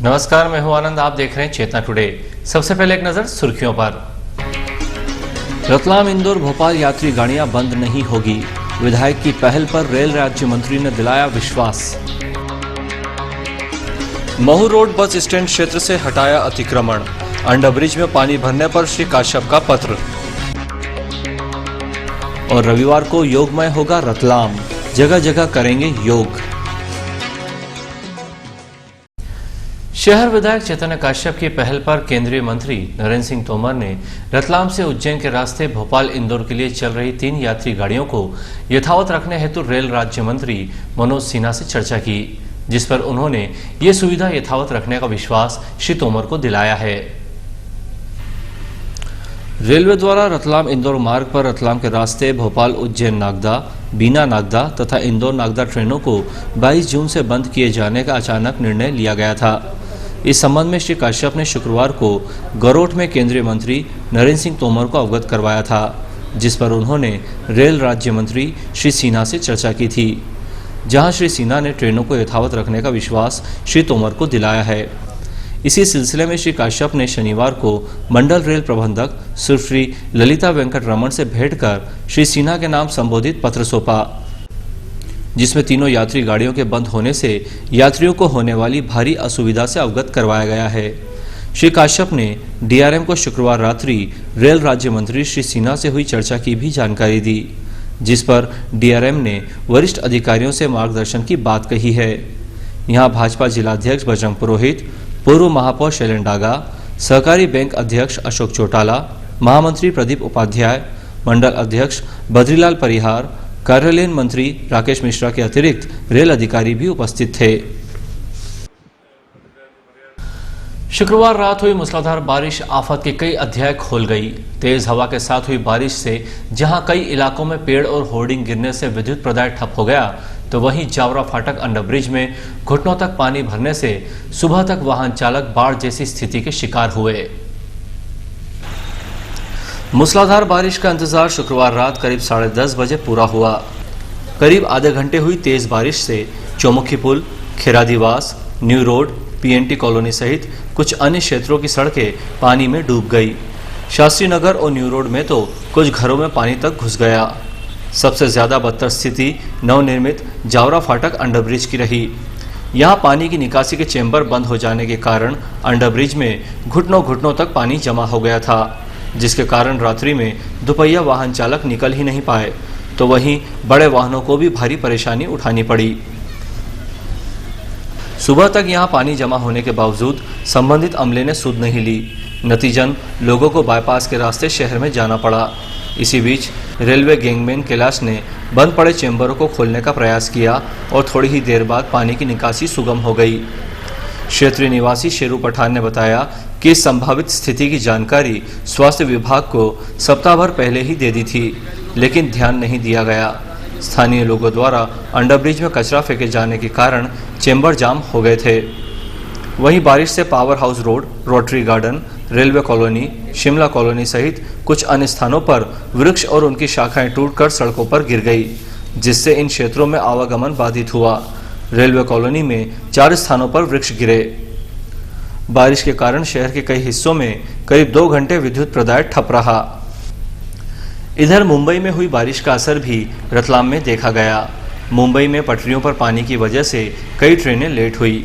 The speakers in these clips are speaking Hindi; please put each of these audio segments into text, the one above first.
नमस्कार, मैं हूं आनंद। आप देख रहे हैं चेतना टुडे। सबसे पहले एक नजर सुर्खियों पर। रतलाम इंदौर भोपाल यात्री गाड़ियां बंद नहीं होगी, विधायक की पहल पर रेल राज्य मंत्री ने दिलाया विश्वास। महू रोड बस स्टैंड क्षेत्र से हटाया अतिक्रमण, अंडरब्रिज में पानी भरने पर श्री काश्यप का पत्र। और रविवार को योगमय होगा रतलाम, जगह जगह करेंगे योग। शहर विधायक चैतन्य काश्यप की पहल पर केंद्रीय मंत्री नरेंद्र सिंह तोमर ने रतलाम से उज्जैन के रास्ते भोपाल इंदौर के लिए चल रही 3 यात्री गाड़ियों को यथावत रखने हेतु रेल राज्य मंत्री मनोज सिन्हा से चर्चा की, जिस पर उन्होंने ये सुविधा यथावत रखने का विश्वास श्री तोमर को दिलाया है। रेलवे द्वारा रतलाम इंदौर मार्ग पर रतलाम के रास्ते भोपाल उज्जैन नागदा, बीना नागदा तथा इंदौर नागदा ट्रेनों को 22 जून से बंद किए जाने का अचानक निर्णय लिया गया था। इस संबंध में श्री काश्यप ने शुक्रवार को गरोठ में केंद्रीय मंत्री नरेंद्र सिंह तोमर को अवगत करवाया था, जिस पर उन्होंने रेल राज्य मंत्री श्री सिन्हा से चर्चा की थी, जहां श्री सिन्हा ने ट्रेनों को यथावत रखने का विश्वास श्री तोमर को दिलाया है। इसी सिलसिले में श्री काश्यप ने शनिवार को मंडल रेल प्रबंधक सुश्री ललिता वेंकट रमन से भेंट कर श्री सिन्हा के नाम संबोधित पत्र सौंपा, जिसमें तीनों यात्री गाड़ियों के बंद होने से यात्रियों को होने वाली भारी असुविधा से अवगत करवाया गया है। श्री काश्यप ने डीआरएम को शुक्रवार रात्रि रेल राज्य मंत्री श्री सिन्हा से हुई चर्चा की भी जानकारी दी, जिस पर डीआरएम ने वरिष्ठ अधिकारियों से मार्गदर्शन की बात कही है। यहाँ भाजपा जिलाध्यक्ष बजरंग पुरोहित, पूर्व महापौर शैलेंद्र डागा, सहकारी बैंक अध्यक्ष अशोक चौटाला, महामंत्री प्रदीप उपाध्याय, मंडल अध्यक्ष बद्रीलाल परिहार, कार्यालयीन मंत्री राकेश मिश्रा के अतिरिक्त रेल अधिकारी भी उपस्थित थे। शुक्रवार रात हुई मूसलाधार बारिश आफत के कई अध्याय खोल गई। तेज हवा के साथ हुई बारिश से जहां कई इलाकों में पेड़ और होर्डिंग गिरने से विद्युत प्रदाय ठप हो गया, तो वहीं जावरा फाटक अंडरब्रिज में घुटनों तक पानी भरने से सुबह तक वाहन चालक बाढ़ जैसी स्थिति के शिकार हुए। मूसलाधार बारिश का इंतजार शुक्रवार रात करीब 10:30 बजे पूरा हुआ। करीब आधे घंटे हुई तेज बारिश से चौमुखी पुल, खेरादीवास, न्यू रोड, पीएनटी कॉलोनी सहित कुछ अन्य क्षेत्रों की सड़कें पानी में डूब गई। शास्त्री नगर और न्यू रोड में तो कुछ घरों में पानी तक घुस गया। सबसे ज्यादा बदतर स्थिति नवनिर्मित जावरा फाटक अंडरब्रिज की रही। यहाँ पानी की निकासी के चेंबर बंद हो जाने के कारण अंडरब्रिज में घुटनों तक पानी जमा हो गया था, जिसके कारण रात्रि में दुपहिया वाहन चालक निकल ही नहीं पाए, तो वहीं बड़े वाहनों को भी भारी परेशानी उठानी पड़ी। सुबह तक यहां पानी जमा होने के बावजूद संबंधित अमले ने सुध नहीं ली। नतीजन लोगों को बाईपास के रास्ते शहर में जाना पड़ा। इसी बीच रेलवे गैंगमैन कैलाश ने बंद पड़े चेंबरों को खोलने का प्रयास किया और थोड़ी ही देर बाद पानी की निकासी सुगम हो गई। क्षेत्रीय निवासी शेरू पठान ने बताया कि इस संभावित स्थिति की जानकारी स्वास्थ्य विभाग को सप्ताह भर पहले ही दे दी थी, लेकिन ध्यान नहीं दिया गया। स्थानीय लोगों द्वारा अंडरब्रिज में कचरा फेंके जाने के कारण चेंबर जाम हो गए थे। वहीं बारिश से power house road, rotary garden, railway colony, Shimla colony सहित कुछ अन्य स्थानों पर वृक्ष और उनकी शाखाएं टूटकर सड़कों पर गिर गई, जिससे इन क्षेत्रों में आवागमन बाधित हुआ। रेलवे कॉलोनी में 4 स्थानों पर वृक्ष गिरे। बारिश के कारण शहर के कई हिस्सों में करीब 2 घंटे विद्युत प्रदाय ठप रहा। इधर मुंबई में हुई बारिश का असर भी रतलाम में देखा गया। मुंबई में पटरियों पर पानी की वजह से कई ट्रेनें लेट हुई।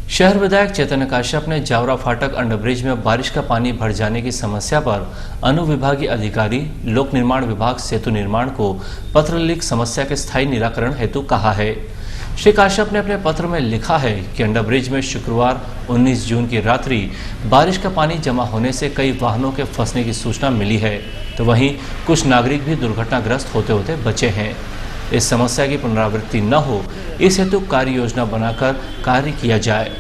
शहर विधायक चैतन्य काश्यप ने जावरा फाटक अंडरब्रिज में बारिश का पानी भर जाने की समस्या पर अनुविभागीय अधिकारी, लोक निर्माण विभाग सेतु निर्माण को पत्र लिख समस्या के स्थायी निराकरण हेतु कहा है। श्री काश्यप ने अपने पत्र में लिखा है कि अंडरब्रिज में शुक्रवार 19 जून की रात्रि बारिश का पानी जमा होने से कई वाहनों के फंसने की सूचना मिली है, तो वहीं कुछ नागरिक भी दुर्घटनाग्रस्त होते होते बचे हैं। इस समस्या की पुनरावृत्ति न हो, इस हेतु कार्य योजना बनाकर कार्य किया जाए।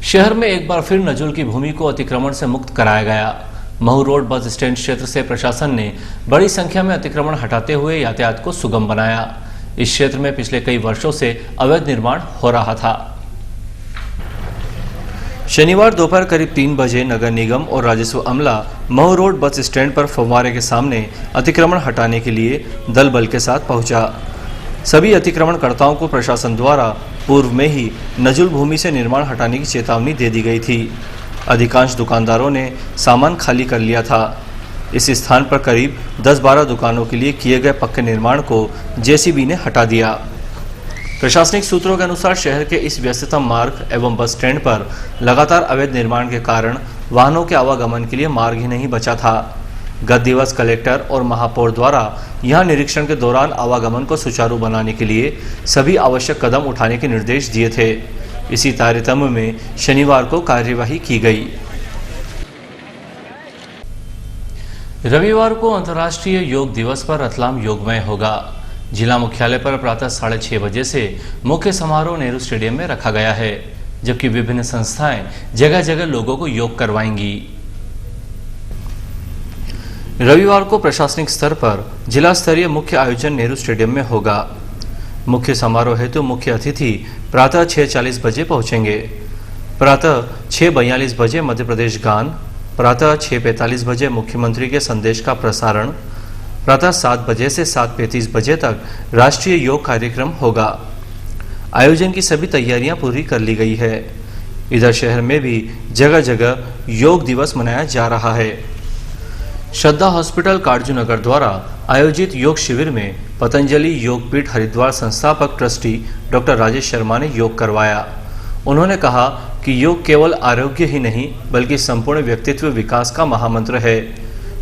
शहर में एक बार फिर नजुल की भूमि को अतिक्रमण से मुक्त कराया गया। महू रोड बस स्टैंड क्षेत्र से प्रशासन ने बड़ी संख्या में अतिक्रमण हटाते हुए यातायात को सुगम बनाया। इस क्षेत्र में पिछले कई वर्षों से अवैध निर्माण हो रहा था। शनिवार दोपहर करीब 3 बजे नगर निगम और राजस्व अमला महू रोड बस स्टैंड पर फव्वारे के सामने अतिक्रमण हटाने के लिए दल बल के साथ पहुंचा। सभी अतिक्रमणकर्ताओं को प्रशासन द्वारा पूर्व में ही नजुल भूमि से निर्माण हटाने की चेतावनी दे दी गई थी। अधिकांश दुकानदारों ने सामान खाली कर लिया था। इस स्थान पर करीब 10-12 दुकानों के लिए किए गए पक्के निर्माण को जेसीबी ने हटा दिया। प्रशासनिक सूत्रों के अनुसार शहर के इस व्यस्ततम मार्ग एवं बस स्टैंड पर लगातार अवैध निर्माण के कारण वाहनों के आवागमन के लिए मार्ग ही नहीं बचा था। गत दिवस कलेक्टर और महापौर द्वारा यहां निरीक्षण के दौरान आवागमन को सुचारू बनाने के लिए सभी आवश्यक कदम उठाने के निर्देश दिए थे। इसी तारतम्य में शनिवार को कार्यवाही की गई। रविवार को अंतर्राष्ट्रीय योग दिवस पर रतलाम योगमय होगा। जिला मुख्यालय पर प्रातः 6:30 बजे से मुख्य समारोह नेहरू स्टेडियम में रखा गया है, जबकि विभिन्न संस्थाएं जगह जगह लोगों को योग करवाएंगी। रविवार को प्रशासनिक स्तर पर जिला स्तरीय मुख्य आयोजन नेहरू स्टेडियम में होगा। मुख्य समारोह हेतु मुख्य अतिथि प्रातः 6:40 बजे पहुंचेंगे। प्रातः 6:42 बजे मध्य प्रदेश गान, प्रातः 6:45 बजे मुख्यमंत्री के संदेश का प्रसारण, प्रातः 7 बजे से 7:35 बजे तक राष्ट्रीय योग कार्यक्रम होगा। आयोजन की सभी तैयारियां पूरी कर ली गई है। इधर शहर में भी जगह जगह योग दिवस मनाया जा रहा है। श्रद्धा हॉस्पिटल काटजूनगर द्वारा आयोजित योग शिविर में पतंजलि योगपीठ हरिद्वार संस्थापक ट्रस्टी डॉक्टर राजेश शर्मा ने योग करवाया। उन्होंने कहा कि योग केवल आरोग्य ही नहीं बल्कि संपूर्ण व्यक्तित्व विकास का महामंत्र है।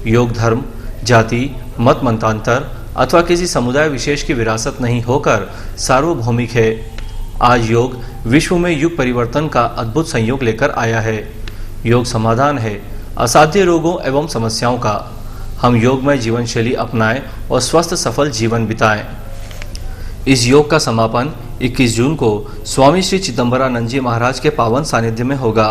योग धर्म, जाति, मत मतांतर अथवा किसी समुदाय विशेष की विरासत नहीं होकर सार्वभौमिक है। आज योग विश्व में युग परिवर्तन का अद्भुत संयोग लेकर आया है। योग समाधान है असाध्य रोगों एवं समस्याओं का। हम योगमय जीवन शैली अपनाएं और स्वस्थ सफल जीवन बिताएं। इस योग का समापन 21 जून को स्वामी श्री चिदंबरानंद जी महाराज के पावन सानिध्य में होगा।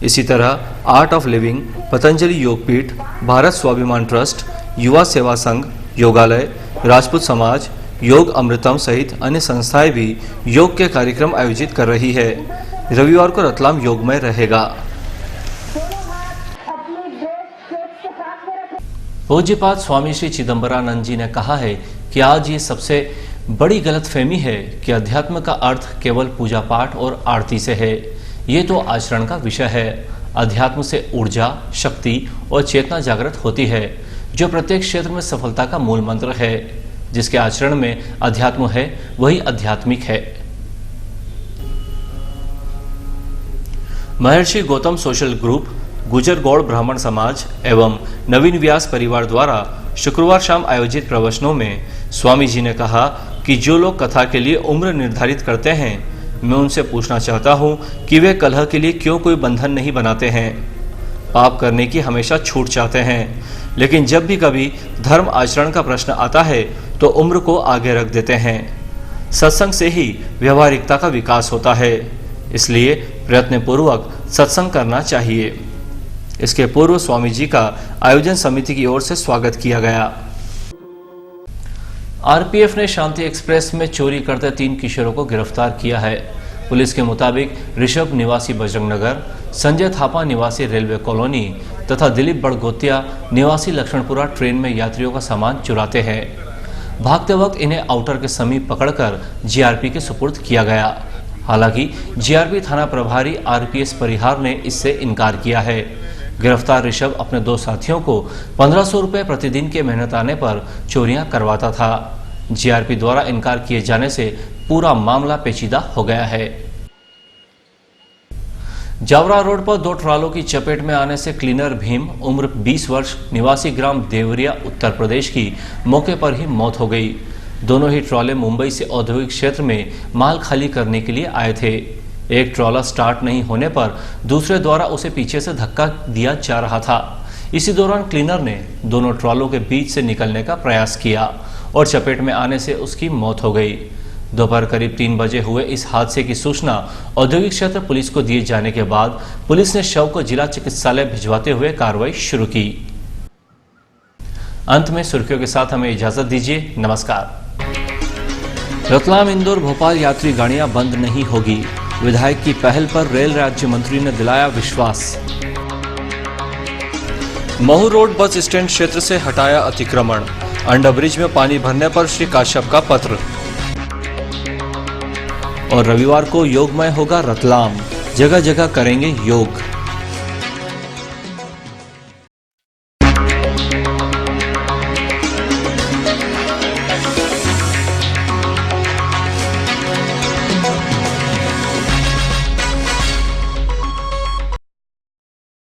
इसी तरह art of living, Patanjali Yogpeeth, Bharat Swabhiman trust, युवा सेवा संघ, योगालय, राजपूत समाज, योग अमृतम सहित अन्य संस्थाएं भी योग के कार्यक्रम आयोजित कर रही है। रविवार को रतलाम योगमय रहेगा। पूज्यपाद स्वामी श्री चिदंबरानंद जी ने कहा है कि आज ये सबसे बड़ी गलतफहमी है कि अध्यात्म का अर्थ केवल पूजा पाठ और आरती से है। ये तो आचरण का विषय है। अध्यात्म से ऊर्जा, शक्ति और चेतना जागृत होती है, जो प्रत्येक क्षेत्र में सफलता का मूल मंत्र है। जिसके आचरण में अध्यात्म है वही आध्यात्मिक है। महर्षि गौतम सोशल ग्रुप, गुजर गौड़ ब्राह्मण समाज एवं नवीन व्यास परिवार द्वारा शुक्रवार शाम आयोजित प्रवचनों में स्वामी जी ने कहा कि जो लोग कथा के लिए उम्र निर्धारित करते हैं, मैं उनसे पूछना चाहता हूं कि वे कलह के लिए क्यों कोई बंधन नहीं बनाते हैं। पाप करने की हमेशा छूट चाहते हैं, लेकिन जब भी कभी धर्म आचरण का प्रश्न आता है तो उम्र को आगे रख देते हैं। सत्संग से ही व्यवहारिकता का विकास होता है, इसलिए प्रयत्नपूर्वक सत्संग करना चाहिए। इसके पूर्व स्वामी जी का आयोजन समिति की ओर से स्वागत किया गया। आरपीएफ ने शांति एक्सप्रेस में चोरी करते 3 किशोरों को गिरफ्तार किया है। पुलिस के मुताबिक ऋषभ निवासी बजरंगनगर, संजय थापा निवासी रेलवे कॉलोनी तथा दिलीप बड़गोतिया निवासी लक्ष्मणपुरा ट्रेन में यात्रियों का सामान चुराते हैं। भागते वक्त इन्हें आउटर के समीप पकड़कर जीआरपी के सुपुर्द किया गया। हालांकि जीआरपी थाना प्रभारी आरपीएस परिहार ने इससे इनकार किया है। गिरफ्तार ऋषभ अपने 2 साथियों को 1500 रुपए प्रतिदिन के मेहनताने पर चोरियां करवाता था। जीआरपी द्वारा इनकार किए जाने से पूरा मामला पेचीदा हो गया है। जावरा रोड पर 2 ट्रालों की चपेट में आने से क्लीनर भीम उम्र 20 वर्ष निवासी ग्राम देवरिया उत्तर प्रदेश की मौके पर ही मौत हो गई। दोनों ही ट्रॉले मुंबई से औद्योगिक क्षेत्र में माल खाली करने के लिए आए थे। एक ट्रॉला स्टार्ट नहीं होने पर दूसरे द्वारा उसे पीछे से धक्का दिया जा रहा था। इसी दौरान क्लीनर ने दोनों ट्रॉलों के बीच से निकलने का प्रयास किया और चपेट में आने से उसकी मौत हो गई। दोपहर करीब 3 बजे हुए इस हादसे की सूचना औद्योगिक क्षेत्र पुलिस को दिए जाने के बाद पुलिस ने शव को जिला चिकित्सालय भिजवाते हुए कार्रवाई शुरू की। अंत में सुर्खियों के साथ हमें इजाजत दीजिए। नमस्कार। रतलाम इंदौर भोपाल यात्री गाड़ियां बंद नहीं होगी, विधायक की पहल पर रेल राज्य मंत्री ने दिलाया विश्वास। महू रोड बस स्टैंड क्षेत्र से हटाया अतिक्रमण, अंडरब्रिज में पानी भरने पर श्री काश्यप का पत्र। और रविवार को योगमय होगा रतलाम। जगह जगह करेंगे योग।